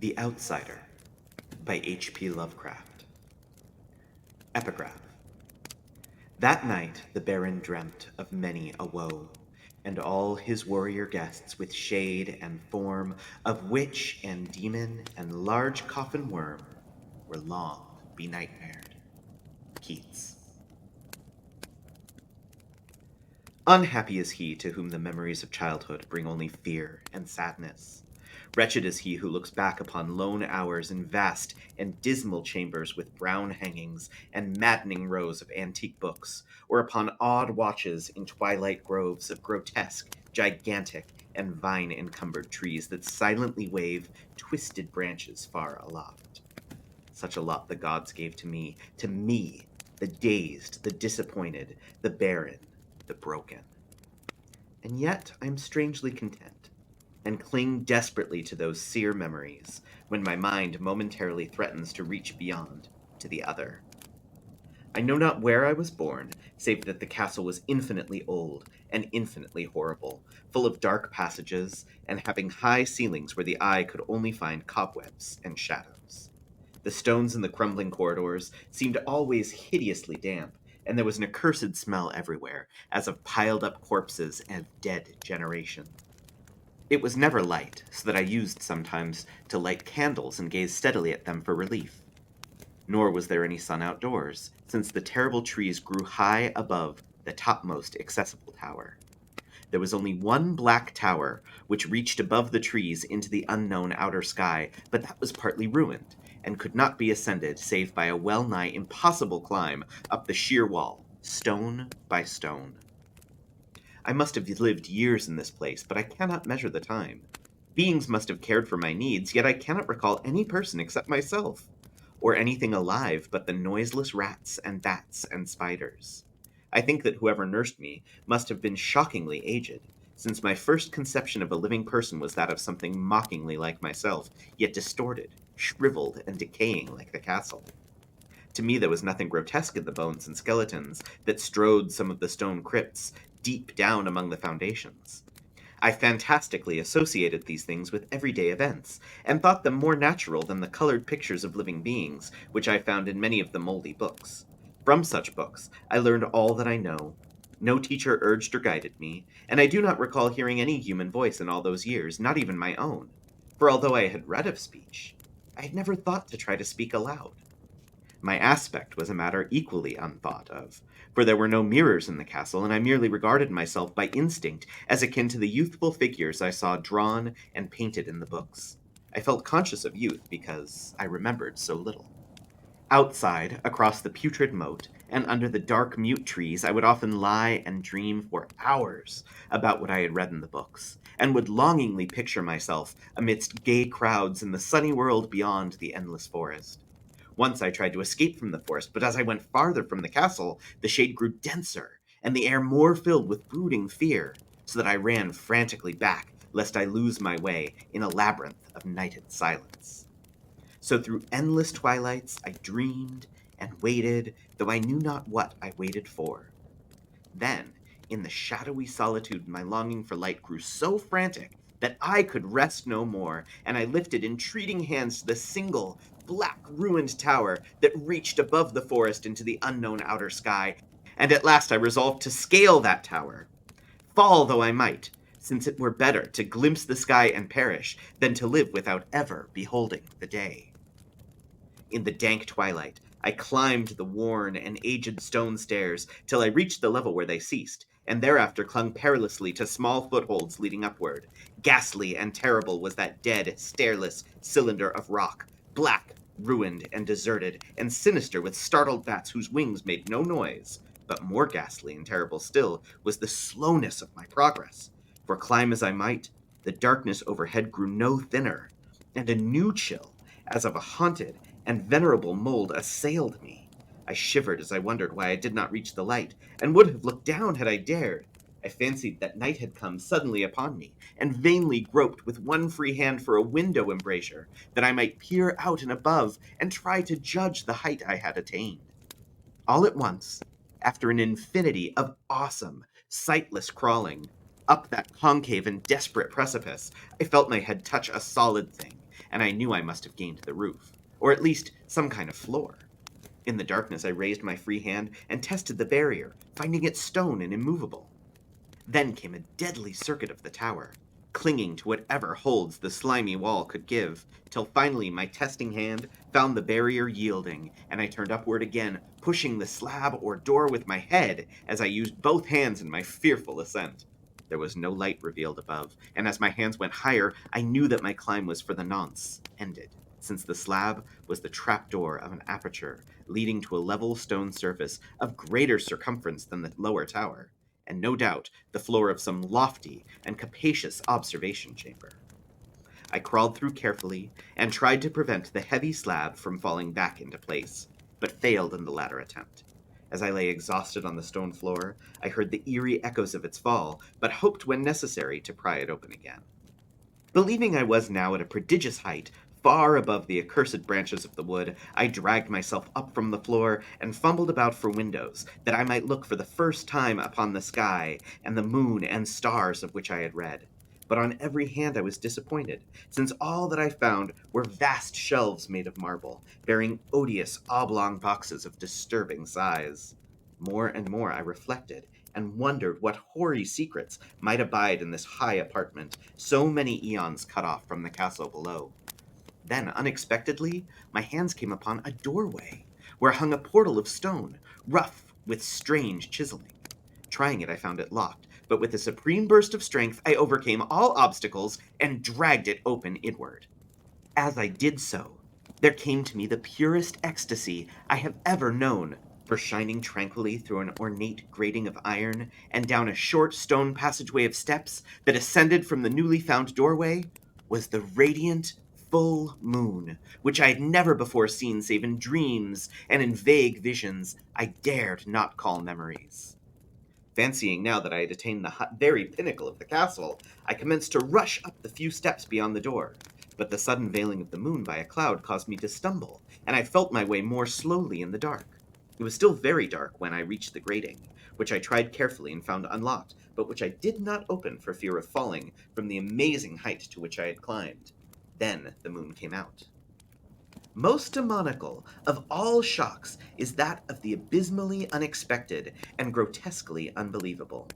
The Outsider by H.P. Lovecraft. Epigraph. That night the Baron dreamt of many a woe, and all his warrior guests with shade and form of witch and demon and large coffin worm were long benightmared. Keats. Unhappy is he to whom the memories of childhood bring only fear and sadness. Wretched is he who looks back upon lone hours in vast and dismal chambers with brown hangings and maddening rows of antique books, or upon odd watches in twilight groves of grotesque, gigantic, and vine-encumbered trees that silently wave twisted branches far aloft. Such a lot the gods gave to me, the dazed, the disappointed, the barren, the broken. And yet I am strangely content, and cling desperately to those sere memories when my mind momentarily threatens to reach beyond to the other. I know not where I was born, save that the castle was infinitely old and infinitely horrible, full of dark passages, and having high ceilings where the eye could only find cobwebs and shadows. The stones in the crumbling corridors seemed always hideously damp, and there was an accursed smell everywhere, as of piled-up corpses and dead generation. It was never light, so that I used sometimes to light candles and gaze steadily at them for relief. Nor was there any sun outdoors, since the terrible trees grew high above the topmost accessible tower. There was only one black tower, which reached above the trees into the unknown outer sky, but that was partly ruined, and could not be ascended save by a well-nigh impossible climb up the sheer wall, stone by stone. I must have lived years in this place, but I cannot measure the time. Beings must have cared for my needs, yet I cannot recall any person except myself, or anything alive but the noiseless rats and bats and spiders. I think that whoever nursed me must have been shockingly aged, since my first conception of a living person was that of something mockingly like myself, yet distorted, shriveled, and decaying like the castle. To me there was nothing grotesque in the bones and skeletons that strewed some of the stone crypts deep down among the foundations. I fantastically associated these things with everyday events, and thought them more natural than the colored pictures of living beings which I found in many of the moldy books. From such books I learned all that I know. No teacher urged or guided me, and I do not recall hearing any human voice in all those years, not even my own. For although I had read of speech, I had never thought to try to speak aloud. My aspect was a matter equally unthought of, for there were no mirrors in the castle, and I merely regarded myself by instinct as akin to the youthful figures I saw drawn and painted in the books. I felt conscious of youth because I remembered so little. Outside, across the putrid moat, and under the dark mute trees, I would often lie and dream for hours about what I had read in the books, and would longingly picture myself amidst gay crowds in the sunny world beyond the endless forest. Once I tried to escape from the forest, but as I went farther from the castle, the shade grew denser, and the air more filled with brooding fear, so that I ran frantically back, lest I lose my way in a labyrinth of nighted silence. So through endless twilights I dreamed and waited, though I knew not what I waited for. Then, in the shadowy solitude, my longing for light grew so frantic that I could rest no more, and I lifted entreating hands to the single, black, ruined tower that reached above the forest into the unknown outer sky, and at last I resolved to scale that tower, fall though I might, since it were better to glimpse the sky and perish than to live without ever beholding the day. In the dank twilight, I climbed the worn and aged stone stairs till I reached the level where they ceased, and thereafter clung perilously to small footholds leading upward. Ghastly and terrible was that dead, stairless cylinder of rock, black, ruined, and deserted, and sinister with startled bats whose wings made no noise. But more ghastly and terrible still was the slowness of my progress, for climb as I might, the darkness overhead grew no thinner, and a new chill, as of a haunted and venerable mold, assailed me. I shivered as I wondered why I did not reach the light, and would have looked down had I dared. I fancied that night had come suddenly upon me, and vainly groped with one free hand for a window embrasure, that I might peer out and above, and try to judge the height I had attained. All at once, after an infinity of awesome, sightless crawling, up that concave and desperate precipice, I felt my head touch a solid thing, and I knew I must have gained the roof, or at least some kind of floor. In the darkness, I raised my free hand and tested the barrier, finding it stone and immovable. Then came a deadly circuit of the tower, clinging to whatever holds the slimy wall could give, till finally my testing hand found the barrier yielding, and I turned upward again, pushing the slab or door with my head as I used both hands in my fearful ascent. There was no light revealed above, and as my hands went higher, I knew that my climb was for the nonce ended, since the slab was the trapdoor of an aperture leading to a level stone surface of greater circumference than the lower tower, and no doubt the floor of some lofty and capacious observation chamber. I crawled through carefully and tried to prevent the heavy slab from falling back into place, but failed in the latter attempt. As I lay exhausted on the stone floor, I heard the eerie echoes of its fall, but hoped when necessary to pry it open again. Believing I was now at a prodigious height, far above the accursed branches of the wood, I dragged myself up from the floor and fumbled about for windows, that I might look for the first time upon the sky and the moon and stars of which I had read. But on every hand I was disappointed, since all that I found were vast shelves made of marble, bearing odious oblong boxes of disturbing size. More and more I reflected, and wondered what hoary secrets might abide in this high apartment, so many eons cut off from the castle below. Then, unexpectedly, my hands came upon a doorway, where hung a portal of stone, rough with strange chiseling. Trying it, I found it locked, but with a supreme burst of strength, I overcame all obstacles and dragged it open inward. As I did so, there came to me the purest ecstasy I have ever known, for shining tranquilly through an ornate grating of iron and down a short stone passageway of steps that ascended from the newly found doorway was the radiant full moon, which I had never before seen save in dreams and in vague visions I dared not call memories. Fancying now that I had attained the very pinnacle of the castle, I commenced to rush up the few steps beyond the door. But the sudden veiling of the moon by a cloud caused me to stumble, and I felt my way more slowly in the dark. It was still very dark when I reached the grating, which I tried carefully and found unlocked, but which I did not open for fear of falling from the amazing height to which I had climbed. Then the moon came out. Most demoniacal of all shocks is that of the abysmally unexpected and grotesquely unbelievable.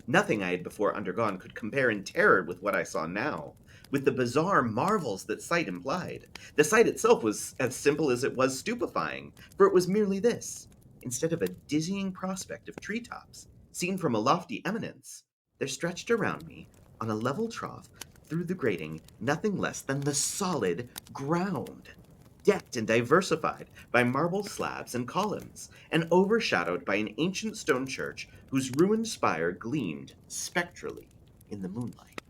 Nothing I had before undergone could compare in terror with what I saw now, with the bizarre marvels that sight implied. The sight itself was as simple as it was stupefying, for it was merely this. Instead of a dizzying prospect of treetops, seen from a lofty eminence, there stretched around me, on a level trough, through the grating, nothing less than the solid ground, decked and diversified by marble slabs and columns, and overshadowed by an ancient stone church whose ruined spire gleamed spectrally in the moonlight.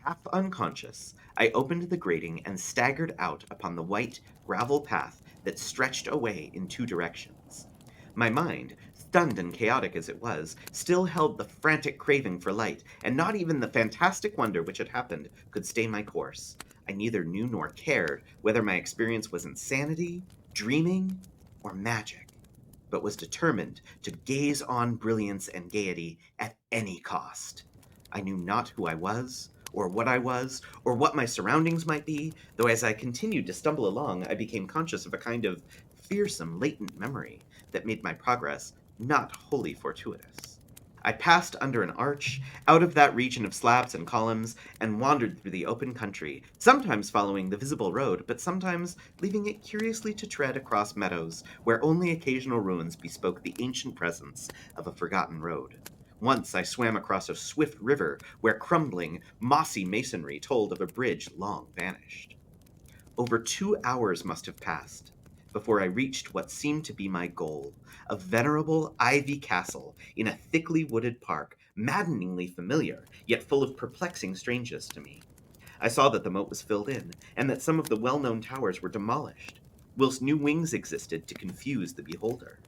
Half unconscious, I opened the grating and staggered out upon the white gravel path that stretched away in two directions. My mind, stunned and chaotic as it was, still held the frantic craving for light, and not even the fantastic wonder which had happened could stay my course. I neither knew nor cared whether my experience was insanity, dreaming, or magic, but was determined to gaze on brilliance and gaiety at any cost. I knew not who I was, or what my surroundings might be, though as I continued to stumble along, I became conscious of a kind of fearsome latent memory that made my progress not wholly fortuitous. I passed under an arch, out of that region of slabs and columns, and wandered through the open country, sometimes following the visible road, but sometimes leaving it curiously to tread across meadows, where only occasional ruins bespoke the ancient presence of a forgotten road. Once I swam across a swift river, where crumbling, mossy masonry told of a bridge long vanished. Over 2 hours must have passed before I reached what seemed to be my goal, a venerable ivy castle in a thickly wooded park, maddeningly familiar, yet full of perplexing strangeness to me. I saw that the moat was filled in, and that some of the well-known towers were demolished, whilst new wings existed to confuse the beholder.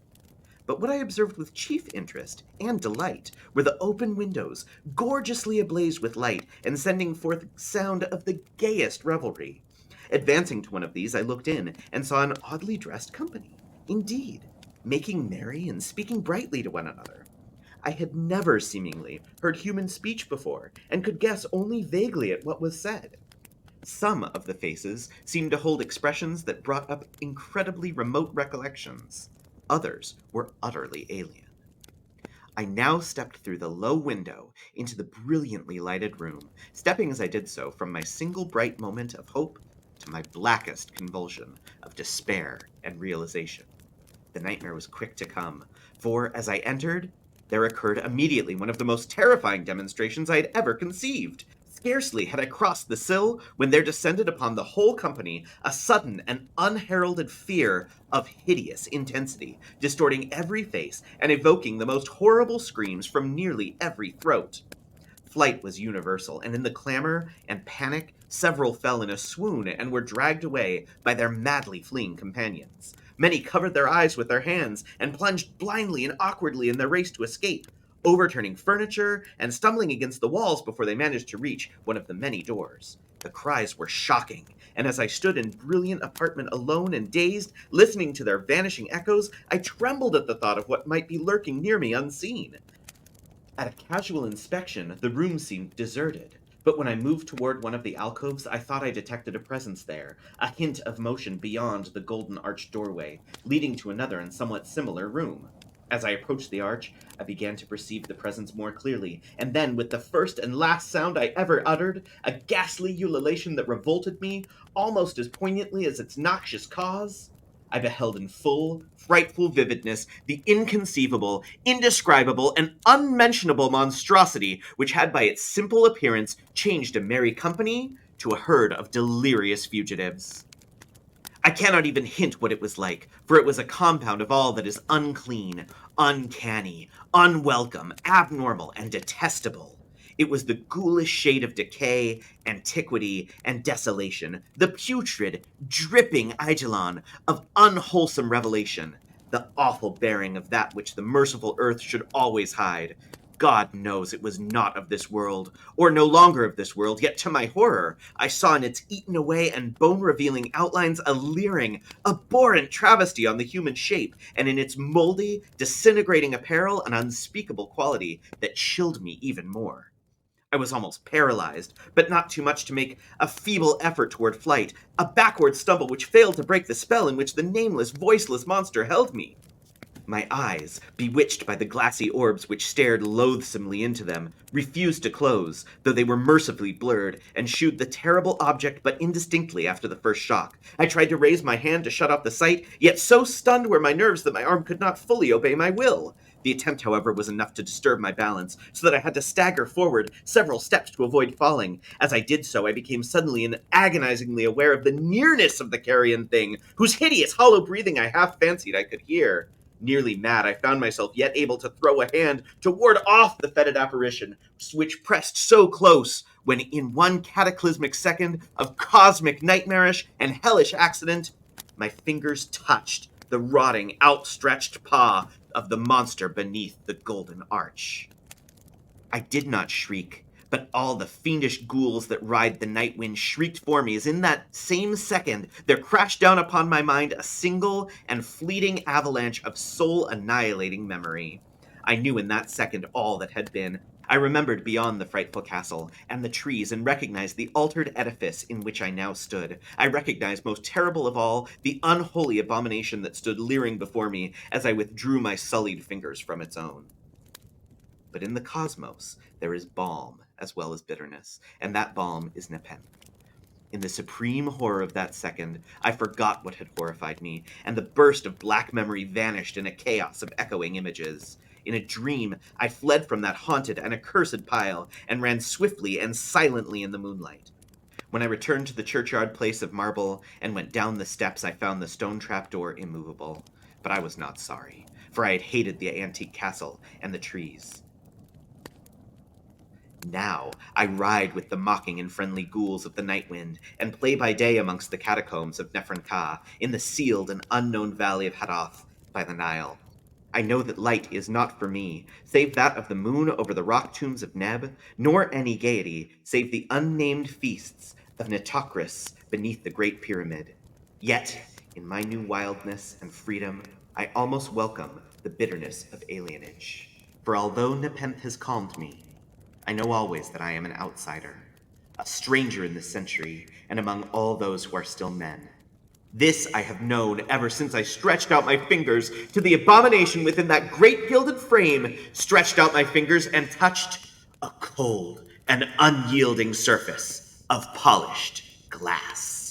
But what I observed with chief interest and delight were the open windows, gorgeously ablaze with light and sending forth sound of the gayest revelry. Advancing to one of these, I looked in and saw an oddly dressed company, indeed, making merry and speaking brightly to one another. I had never, seemingly, heard human speech before, and could guess only vaguely at what was said. Some of the faces seemed to hold expressions that brought up incredibly remote recollections. Others were utterly alien. I now stepped through the low window into the brilliantly lighted room, stepping as I did so from my single bright moment of hope to my blackest convulsion of despair and realization. The nightmare was quick to come, for as I entered, there occurred immediately one of the most terrifying demonstrations I had ever conceived. Scarcely had I crossed the sill when there descended upon the whole company a sudden and unheralded fear of hideous intensity, distorting every face and evoking the most horrible screams from nearly every throat. Flight was universal, and in the clamor and panic, several fell in a swoon and were dragged away by their madly fleeing companions. Many covered their eyes with their hands and plunged blindly and awkwardly in their race to escape, overturning furniture and stumbling against the walls before they managed to reach one of the many doors. The cries were shocking, and as I stood in brilliant apartment alone and dazed, listening to their vanishing echoes, I trembled at the thought of what might be lurking near me unseen. At a casual inspection, the room seemed deserted, but when I moved toward one of the alcoves, I thought I detected a presence there, a hint of motion beyond the golden arched doorway, leading to another and somewhat similar room. As I approached the arch, I began to perceive the presence more clearly, and then, with the first and last sound I ever uttered, a ghastly ululation that revolted me almost as poignantly as its noxious cause, I beheld in full, frightful vividness the inconceivable, indescribable, and unmentionable monstrosity which had by its simple appearance changed a merry company to a herd of delirious fugitives. I cannot even hint what it was like, for it was a compound of all that is unclean, uncanny, unwelcome, abnormal, and detestable. It was the ghoulish shade of decay, antiquity, and desolation, the putrid, dripping eidolon of unwholesome revelation, the awful bearing of that which the merciful earth should always hide. God knows it was not of this world, or no longer of this world, yet to my horror, I saw in its eaten away and bone-revealing outlines a leering, abhorrent travesty on the human shape, and in its moldy, disintegrating apparel an unspeakable quality that chilled me even more. I was almost paralyzed, but not too much to make a feeble effort toward flight, a backward stumble which failed to break the spell in which the nameless, voiceless monster held me. My eyes, bewitched by the glassy orbs which stared loathsomely into them, refused to close, though they were mercifully blurred, and shewed the terrible object but indistinctly after the first shock. I tried to raise my hand to shut off the sight, yet so stunned were my nerves that my arm could not fully obey my will. The attempt, however, was enough to disturb my balance, so that I had to stagger forward several steps to avoid falling. As I did so, I became suddenly and agonizingly aware of the nearness of the carrion thing, whose hideous, hollow breathing I half fancied I could hear. Nearly mad, I found myself yet able to throw a hand to ward off the fetid apparition, which pressed so close, when in one cataclysmic second of cosmic, nightmarish, and hellish accident, my fingers touched the rotting, outstretched paw of the monster beneath the golden arch. I did not shriek, but all the fiendish ghouls that ride the night wind shrieked for me as in that same second there crashed down upon my mind a single and fleeting avalanche of soul-annihilating memory. I knew in that second all that had been. I remembered beyond the frightful castle and the trees and recognized the altered edifice in which I now stood. I recognized, most terrible of all, the unholy abomination that stood leering before me as I withdrew my sullied fingers from its own. But in the cosmos, there is balm as well as bitterness, and that balm is Nepenthe. In the supreme horror of that second, I forgot what had horrified me, and the burst of black memory vanished in a chaos of echoing images. In a dream, I fled from that haunted and accursed pile, and ran swiftly and silently in the moonlight. When I returned to the churchyard place of marble, and went down the steps, I found the stone trapdoor immovable. But I was not sorry, for I had hated the antique castle and the trees. Now I ride with the mocking and friendly ghouls of the night wind, and play by day amongst the catacombs of Nefren-Ka, in the sealed and unknown valley of Hadoth by the Nile. I know that light is not for me, save that of the moon over the rock tombs of Neb, nor any gaiety, save the unnamed feasts of Nitocris beneath the Great Pyramid. Yet, in my new wildness and freedom, I almost welcome the bitterness of alienage. For although Nepenthe has calmed me, I know always that I am an outsider, a stranger in this century, and among all those who are still men. This I have known ever since I stretched out my fingers to the abomination within that great gilded frame, stretched out my fingers and touched a cold and unyielding surface of polished glass.